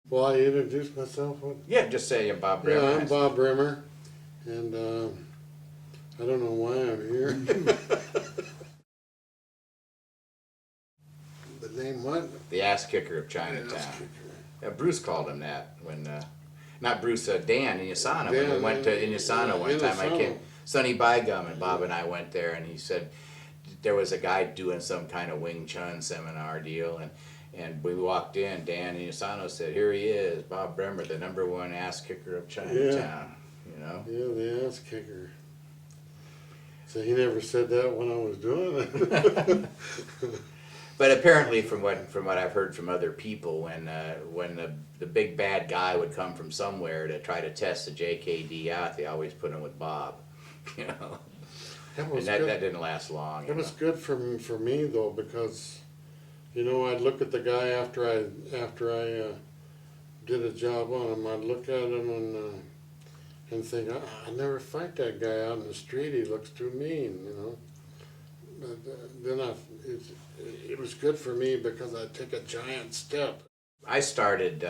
Well, I introduced myself. Yeah, just say I'm Bob Bremer. Yeah, I'm Bob Bremer, and I don't know why I'm here. The name what? The ass kicker of Chinatown. Bruce called him that when, not Bruce, Dan in Yasana. When we went to Yasana one time, I came, Sonny Bygum and Bob and I went there, and he said there was a guy doing some kind of Wing Chun seminar deal, and we walked in, Dan in Yasano said, "Here he is, Bob Bremer, the #1 ass kicker of Chinatown." You know? Yeah, the ass kicker. So he never said that when I was doing it. But apparently, from what I've heard from other people, when the big bad guy would come from somewhere to try to test the JKD out, they always put him with Bob. You know, and that didn't last long. It was good for me though, because you know, I'd look at the guy after I did a job on him. I'd look at him and think, I'd never fight that guy out in the street. He looks too mean, you know. But then it was good for me because I took a giant step. I started,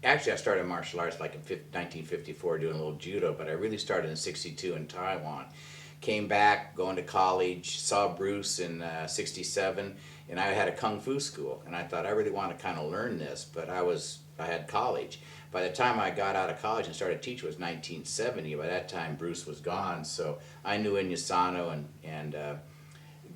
actually I started martial arts like in 1954 doing a little judo, but I really started in '62 in Taiwan. Came back, going to college, saw Bruce in '67, and I had a kung fu school, and I thought I really want to kind of learn this, but I had college. By the time I got out of college and started teaching was 1970. By that time Bruce was gone, so I knew Inyasano and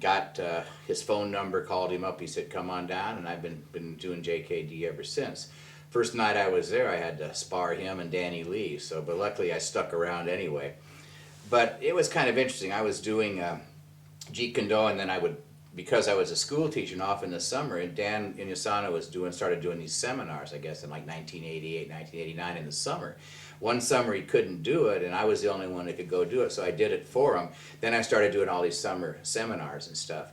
got his phone number, called him up, he said come on down, and I've been doing JKD ever since. First night I was there I had to spar him and Danny Lee, but luckily I stuck around anyway. But it was kind of interesting. I was doing Jeet Kune Do, and then because I was a school teacher and off in the summer, and Dan Inyasano started doing these seminars, I guess in like 1988, 1989 in the summer. One summer he couldn't do it, and I was the only one that could go do it, so I did it for him. Then I started doing all these summer seminars and stuff.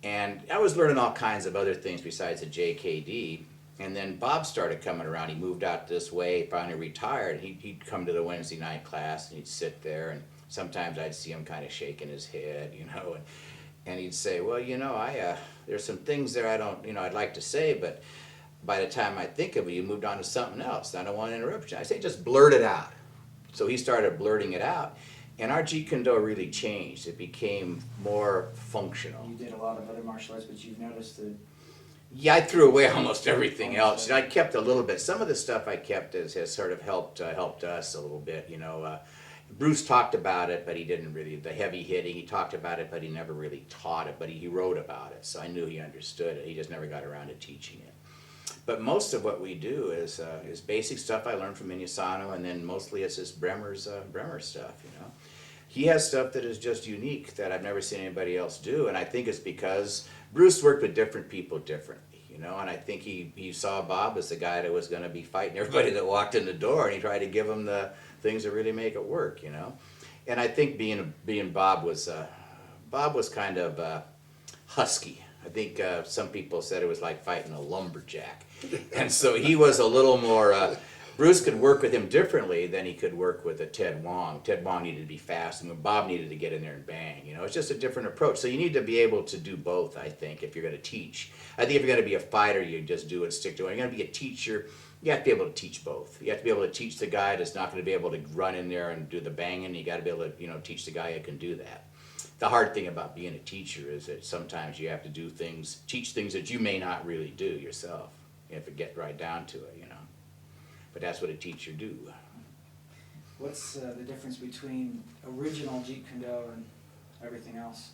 And I was learning all kinds of other things besides the JKD. And then Bob started coming around. He moved out this way, finally retired. He'd come to the Wednesday night class, and he'd sit there, and sometimes I'd see him kind of shaking his head, you know, and he'd say, well, you know, there's some things there I'd like to say, but by the time I think of it, you moved on to something else. I don't want to interrupt you. I say, just blurt it out. So he started blurting it out, and our Jeet Kune Do really changed. It became more functional. You did a lot of other martial arts, but you've noticed that. Yeah, I threw away almost everything else. I kept a little bit. Some of the stuff I kept has sort of helped us a little bit. You know, Bruce talked about it, but he didn't really. The heavy hitting, he talked about it, but he never really taught it. But he wrote about it, so I knew he understood it. He just never got around to teaching it. But most of what we do is basic stuff I learned from Inyasano, and then mostly it's this Bremer stuff. You know, he has stuff that is just unique that I've never seen anybody else do, and I think it's because Bruce worked with different people differently, you know, and I think he saw Bob as the guy that was going to be fighting everybody that walked in the door, and he tried to give them the things that really make it work, you know. And I think being Bob was kind of husky. I think some people said it was like fighting a lumberjack, and so he was a little more. Bruce could work with him differently than he could work with a Ted Wong. Ted Wong needed to be fast, and Bob needed to get in there and bang. You know, it's just a different approach. So you need to be able to do both, I think, if you're going to teach. I think if you're going to be a fighter, you just do it, stick to it. If you're going to be a teacher, you have to be able to teach both. You have to be able to teach the guy that's not going to be able to run in there and do the banging. You got to be able to, you know, teach the guy who can do that. The hard thing about being a teacher is that sometimes you have to teach things that you may not really do yourself, if it gets right down to it, you know. But that's what a teacher do. What's the difference between original Jeet Kune Do and everything else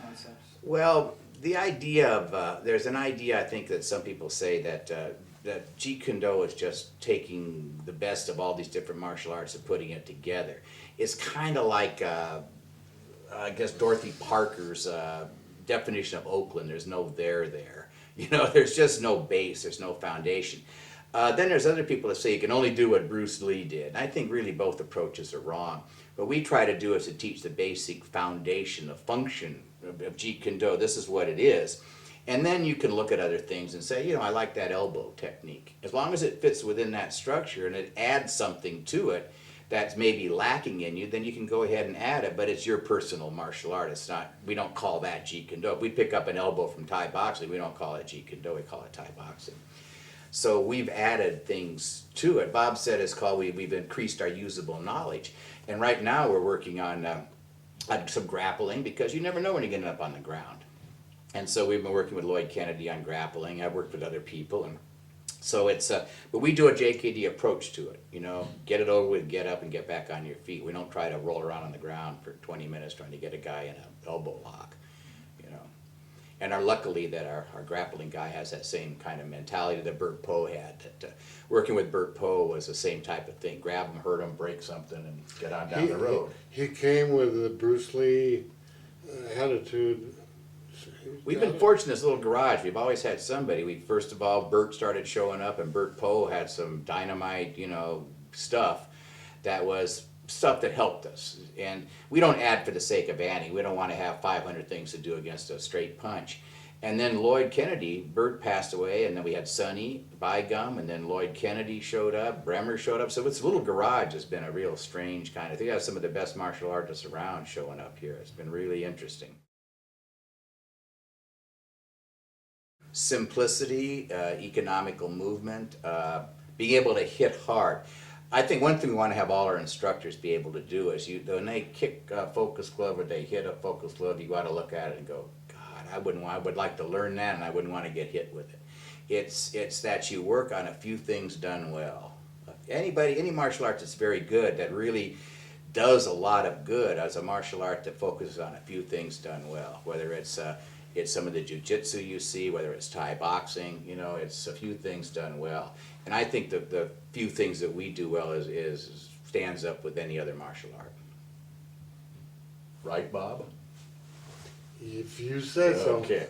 concepts? Well, the idea of there's an idea I think that some people say that Jeet Kune Do is just taking the best of all these different martial arts and putting it together. It's kind of like I guess Dorothy Parker's definition of Oakland. There's no there. You know, there's just no base. There's no foundation. Then there's other people that say you can only do what Bruce Lee did. And I think really both approaches are wrong. What we try to do is to teach the basic foundation, the function of Jeet Kune Do. This is what it is. And then you can look at other things and say, you know, I like that elbow technique. As long as it fits within that structure and it adds something to it that's maybe lacking in you, then you can go ahead and add it, but it's your personal martial art. It's not, we don't call that Jeet Kune Do. If we pick up an elbow from Thai boxing, we don't call it Jeet Kune Do, we call it Thai boxing. So we've added things to it. Bob said it's called, we've increased our usable knowledge. And right now we're working on some grappling, because you never know when you're getting up on the ground. And so we've been working with Lloyd Kennedy on grappling. I've worked with other people, and so it's but we do a JKD approach to it. You know, get it over with, get up and get back on your feet. We don't try to roll around on the ground for 20 minutes trying to get a guy in an elbow lock. You know, and luckily that our grappling guy has that same kind of mentality that Bert Poe had. That working with Bert Poe was the same type of thing: grab him, hurt him, break something, and get on down the road. He came with the Bruce Lee attitude. We've been fortunate in this little garage. We've always had somebody. First of all, Bert started showing up, and Bert Poe had some dynamite, you know, stuff that was stuff that helped us. And we don't add for the sake of adding. We don't want to have 500 things to do against a straight punch. And then Lloyd Kennedy, Bert passed away, and then we had Sonny Bygum, and then Lloyd Kennedy showed up, Bremer showed up. So this little garage has been a real strange kind of thing. We have some of the best martial artists around showing up here. It's been really interesting. Simplicity, economical movement, being able to hit hard. I think one thing we want to have all our instructors be able to do is when they kick a focus glove or they hit a focus glove, you got to look at it and go, God, I would like to learn that, and I wouldn't want to get hit with it. It's that you work on a few things done well. Any martial art that's very good, that really does a lot of good as a martial art that focuses on a few things done well, whether it's some of the jiu-jitsu you see, whether it's Thai boxing, you know, it's a few things done well. And I think that the few things that we do well is stands up with any other martial art. Right, Bob? If you say so. Okay.